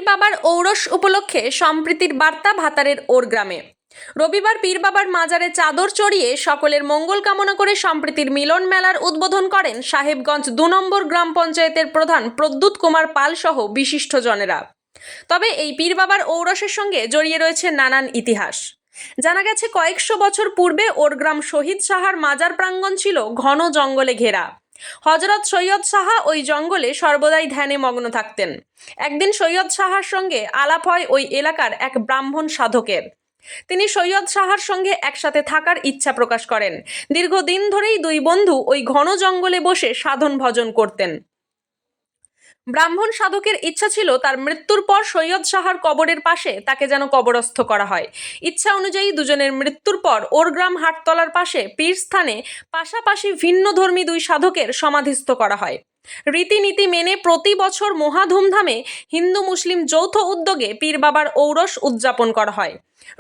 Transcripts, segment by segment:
বাবার ঔরস উপলক্ষে সম্প্রীতির বার্তা ভাতারের ওরগ্রামে। রবিবার পীর বাবার মাজারে চাদর চড়িয়ে সকলের মঙ্গল কামনা করে সম্প্রীতির মিলন মেলার উদ্বোধন করেন সাহেবগঞ্জ ২ নম্বর গ্রাম পঞ্চায়েতের প্রধান প্রদ্যুৎ কুমার পাল সহ বিশিষ্টজনেরা। তবে এই পীর বাবার ঔরসের সঙ্গে জড়িয়ে রয়েছে নানান ইতিহাস। জানা গেছে কয়েকশো বছর পূর্বে ওরগ্রাম শহীদ সাহার মাজার প্রাঙ্গণ ছিল ঘন জঙ্গলে ঘেরা। হযরত সৈয়দ সাহা ওই জঙ্গলে সর্বদাই ধ্যানে মগ্ন থাকতেন। একদিন সৈয়দ সাহার সঙ্গে আলাপ হয় ওই এলাকার এক ব্রাহ্মণ সাধকের। তিনি সৈয়দ সাহার সঙ্গে একসাথে থাকার ইচ্ছা প্রকাশ করেন। দীর্ঘদিন ধরেই দুই বন্ধু ওই ঘন জঙ্গলে বসে সাধন ভজন করতেন। ব্রাহ্মণ সাধকের ইচ্ছা ছিল তার মৃত্যুর পর সৈয়দ সাহার কবরের পাশে তাকে যেন কবরস্থ করা হয়। ইচ্ছা অনুযায়ী দুজনের মৃত্যুর পর ওরগ্রাম হাটতলার পাশে পীর স্থানে পাশাপাশি ভিন্নধর্মী দুই সাধকের সমাধিস্থ করা হয়। রীতিনীতি মেনে প্রতি বছর মহা ধুমধামে হিন্দু মুসলিম যৌথ উদ্যোগে পীর বাবার ঔরস উদযাপন করা হয়।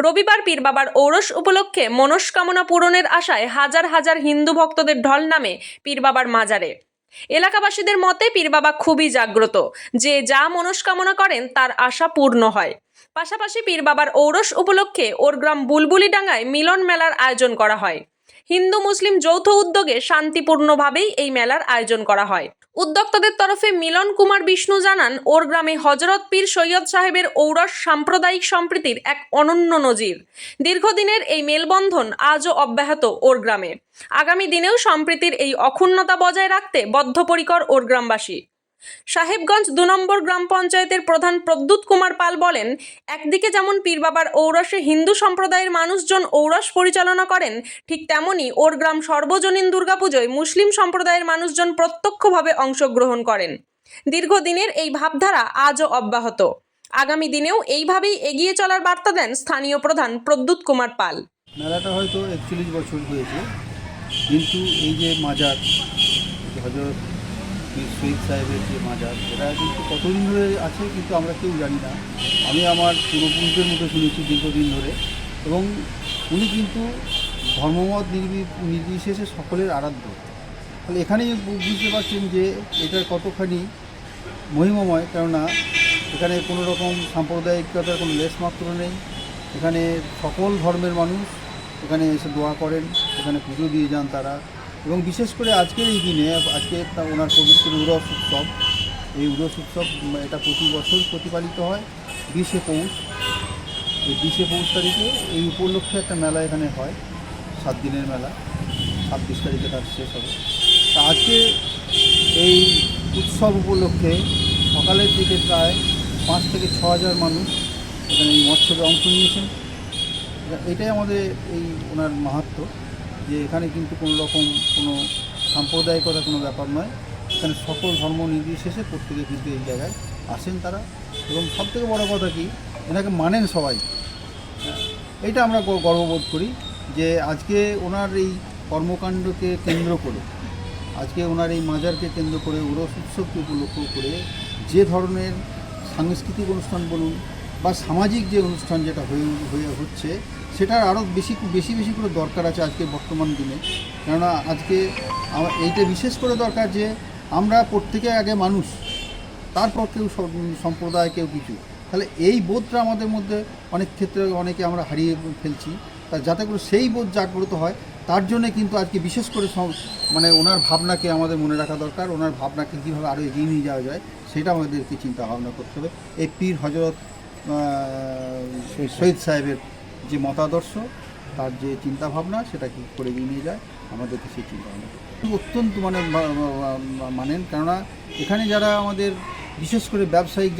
রবিবার পীর বাবার ঔরস উপলক্ষে মনস্কামনা পূরণের আশায় হাজার হাজার হিন্দু ভক্তদের ঢল নামে পীর বাবার মাজারে। এলাকাবাসীদের মতে পীর বাবা খুবই জাগ্রত, যে যা মনস্কামনা করেন তার আশা পূর্ণ হয়। পাশাপাশি পীর বাবার ঔরস উপলক্ষে ওরগ্রাম বুলবুলিডাঙ্গায় মিলন মেলার আয়োজন করা হয়। হিন্দু মুসলিম যৌথ উদ্যোগে শান্তিপূর্ণভাবেই এই মেলার আয়োজন করা হয়। উদ্যোক্তাদের তরফে মিলন কুমার বিষ্ণু জানান, ওরগ্রামে হযরত পীর সৈয়দ সাহেবের ঔরস সাম্প্রদায়িক সম্প্রীতির এক অনন্য নজির। দীর্ঘদিনের এই মেলবন্ধন আজও অব্যাহত ওরগ্রামে। আগামী দিনেও সম্প্রীতির এই অক্ষুণ্ণতা বজায় রাখতে বদ্ধপরিকর ওরগ্রামবাসী। সাহেবগঞ্জ ২ নম্বর গ্রাম পঞ্চায়েতের প্রধান প্রদ্যুৎ কুমার পাল বলেন, একদিকে যেমন পীর বাবার ঔরসে হিন্দু সম্প্রদায়ের মানুষজন ঔরস পরিচালনা করেন, ঠিক তেমনি ওরগ্রাম সর্বজনীন দুর্গাপুজোয় মুসলিম সম্প্রদায়ের মানুষজন প্রত্যক্ষভাবে অংশগ্রহণ করেন। দীর্ঘদিনের এই ভাবধারা আজও অব্যাহত। আগামী দিনেও এইভাবেই এগিয়ে চলার বার্তা দেন স্থানীয় প্রধান প্রদ্যুৎ কুমার পাল। মেলাটা হয়তো ৪১ বছর হয়েছে, কিন্তু এই যে মাজার হযরত পীর শহীদ সাহেবের যে মাজার, এটা কিন্তু কতদিন ধরে আছে কিন্তু আমরা কেউ জানি না। আমি আমার পূর্বপুরুষদের মুখে শুনেছি দীর্ঘদিন ধরে, এবং উনি কিন্তু ধর্মমত নির্বিশেষে সকলের আরাধ্য। তাহলে এখানেই বুঝতে পারছেন যে এটা কতখানি মহিমাময়, কেননা এখানে কোনো রকম সাম্প্রদায়িকতার কোনো লেশমাত্র নেই। এখানে সকল ধর্মের মানুষ এখানে এসে দোয়া করেন, এখানে পুজো দিয়ে যান তারা। এবং বিশেষ করে আজকের এই দিনে, আজকে ওনার পবিত্র উরস উৎসব, এই উরস উৎসব এটা প্রতি বছর প্রতিপালিত হয় ২০শে পৌষ। এই ২০শে পৌষ তারিখে এই উপলক্ষে একটা মেলা এখানে হয়, ৭ দিনের মেলা, ২৬ তারিখে তার শেষ হবে। তা আজকে এই উৎসব উপলক্ষে সকালের দিকে প্রায় ৫ থেকে ৬ হাজার মানুষ এখানে এই মৎসবে অংশ নিয়েছেন। এটাই আমাদের এই ওনার মাহাত্ম্য, যে এখানে কিন্তু কোনো রকম কোনো সাম্প্রদায়িকতা কোনো ব্যাপার নয়। এখানে সকল ধর্ম নির্বিশেষে প্রত্যেকে কিন্তু এই জায়গায় আসেন তারা, এবং সবথেকে বড় কথা কি, এনাকে মানেন সবাই। এইটা আমরা গর্ববোধ করি যে আজকে ওনার এই কর্মকাণ্ডকে কেন্দ্র করে, আজকে ওনার এই মাজারকে কেন্দ্র করে, উরস উৎসবকে উপলক্ষ করে যে ধরনের সাংস্কৃতিক অনুষ্ঠান বলুন বা সামাজিক যে অনুষ্ঠান যেটা হচ্ছে, সেটার আরও বেশি করে দরকার আছে আজকে বর্তমান দিনে। কেননা আজকে এইটা বিশেষ করে দরকার যে আমরা প্রত্যেকে আগে মানুষ, তারপর কেউ সম্প্রদায়, কেউ কিছু। তাহলে এই বোধটা আমাদের মধ্যে অনেক ক্ষেত্রে অনেকে আমরা হারিয়ে ফেলছি। তা যাতে করে সেই বোধ জাগ্রত হয়, তার জন্যে কিন্তু আজকে বিশেষ করে মানে ওনার ভাবনাকে আমাদের মনে রাখা দরকার। ওনার ভাবনাকে কীভাবে আরও এগিয়ে নিয়ে যাওয়া যায়, সেটা আমাদেরকে চিন্তা ভাবনা করতে হবে। এই পীর হযরত শহীদ সাহেবের যে মতাদর্শ, তার যে চিন্তাভাবনা, সেটা কী করে এগিয়ে নিয়ে যায়, আমাদেরকে সেই চিন্তাভাবনা অত্যন্ত মানেন। কেননা এখানে যারা আমাদের বিশেষ করে ব্যবসায়িক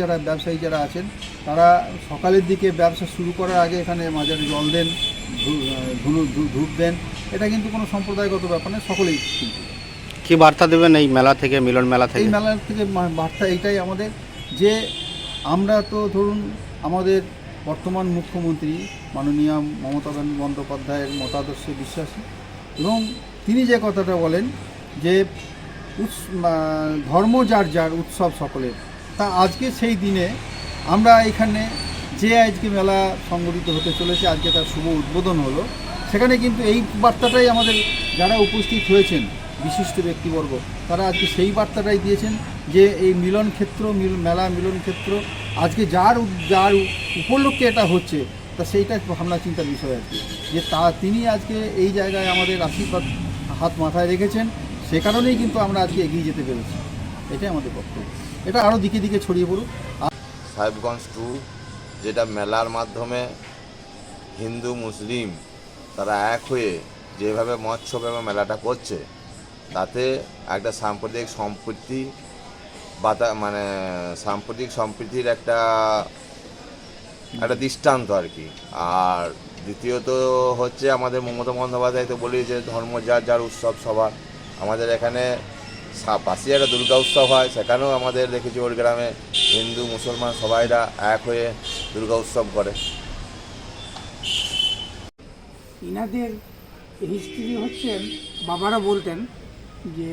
যারা আছেন, তারা সকালের দিকে ব্যবসা শুরু করার আগে এখানে মাজারে জল দেন, ধূপ দেন। এটা কিন্তু কোনো সম্প্রদায়গত ব্যাপার নয়, সকলেই কিন্তু। কী বার্তা দেবেন এই মেলা থেকে, মিলন মেলা থেকে? এই মেলা থেকে বার্তা এইটাই আমাদের, যে আমরা তো ধরুন আমাদের বর্তমান মুখ্যমন্ত্রী মাননীয় মমতা বন্দ্যোপাধ্যায়ের মতাদর্শে বিশ্বাসী, এবং তিনি যে কথাটা বলেন যে ধর্ম যার উৎসব সকলের, তা আজকে সেই দিনে আমরা এখানে যে আজকে মেলা সংগঠিত হতে চলেছে, আজকে তার শুভ উদ্বোধন হলো, সেখানে কিন্তু এই বার্তাটাই আমাদের যারা উপস্থিত হয়েছেন বিশিষ্ট ব্যক্তিবর্গ, তারা আজকে সেই বার্তাটাই দিয়েছেন যে এই মিলন ক্ষেত্র, মেলা মিলন ক্ষেত্র আজকে যার যার উপলক্ষে এটা হচ্ছে তা সেইটা ভাবনা চিন্তার বিষয় আর কি, যে তিনি আজকে এই জায়গায় আমাদের আশীর্বাদ হাত মাথায় রেখেছেন, সে কারণেই কিন্তু আমরা আজকে এগিয়ে যেতে পেরেছি। এটাই আমাদের বক্তব্য, এটা আরও দিকে দিকে ছড়িয়ে পড়ুক। সাহেবগঞ্জ 2 যেটা মেলার মাধ্যমে হিন্দু মুসলিম তারা এক হয়ে যেভাবে মহোৎসব এবং মেলাটা করছে, তাতে একটা সাম্প্রদায়িক সম্প্রীতি মানে সাম্প্রতিক সম্প্রীতির একটা দৃষ্টান্ত আর কি। আর দ্বিতীয়ত হচ্ছে আমাদের মমতা বন্দ্যোপাধ্যায় তো বলি যে ধর্ম যার যার উৎসব সবার। আমাদের এখানে পাশে একটা দুর্গা উৎসব হয়, সেখানেও আমাদের দেখেছি ওর গ্রামে হিন্দু মুসলমান সবাইরা এক হয়ে দুর্গা উৎসব করে। ইনাদের হিস্ট্রি হচ্ছেন, বাবারা বলতেন যে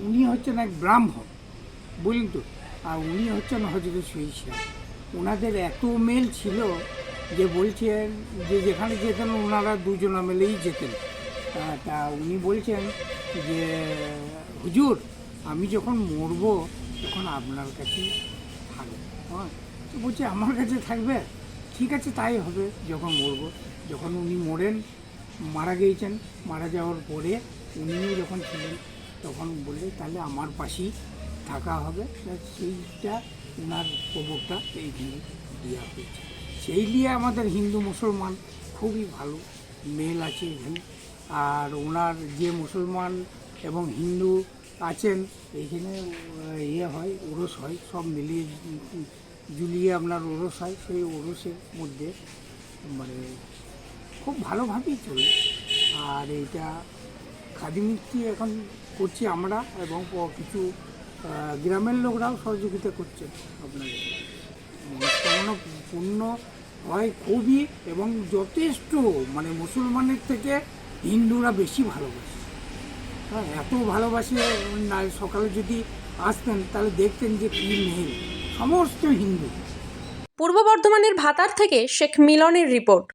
উনি হচ্ছেন এক ব্রাহ্মণ, বুঝলেন তো, আর উনি হচ্ছেন হযরত সৈয়দ। ওনাদের এত মেল ছিল যে বলছেন যে যেখানে যেতেন ওনারা দুজনা মিলেই যেতেন। তা উনি বলছেন যে হুজুর আমি যখন মরবো তখন আপনার কাছেই থাকবে। হ্যাঁ, তো বলছে আমার কাছে থাকবে, ঠিক আছে তাই হবে। যখন মরবো, যখন উনি মরেন, মারা গিয়েছেন, মারা যাওয়ার পরে উনিও যখন ছিলেন তখন বললে তাহলে আমার পাশেই থাকা হবে। সেইটা ওনার প্রবক্তা এইখানে দেওয়া হয়েছে। সেই নিয়ে আমাদের হিন্দু মুসলমান খুবই ভালো মেল আছে এখানে। আর ওনার যে মুসলমান এবং হিন্দু আছেন এইখানে হয়, ওরস হয়, সব মিলিয়ে জুলিয়ে আপনার ওরস হয়। সেই ওরসের মধ্যে মানে খুব ভালোভাবেই চলে। আর এইটা খাদিমুক্তি এখন করছি আমরা, এবং কিছু গ্রামের লোকরাও সহযোগিতা করছে আপনাদের। মনস্কামনা পূর্ণ হয় খুবই, এবং যথেষ্ট মানে মুসলমানের থেকে হিন্দুরা বেশি ভালোবাসে। হ্যাঁ, এত ভালোবাসে না, সকালে যদি আসতেন তাহলে দেখতেন যে কী মেল, সমস্ত হিন্দু। পূর্ব বর্ধমানের ভাতার থেকে শেখ মিলনের রিপোর্ট।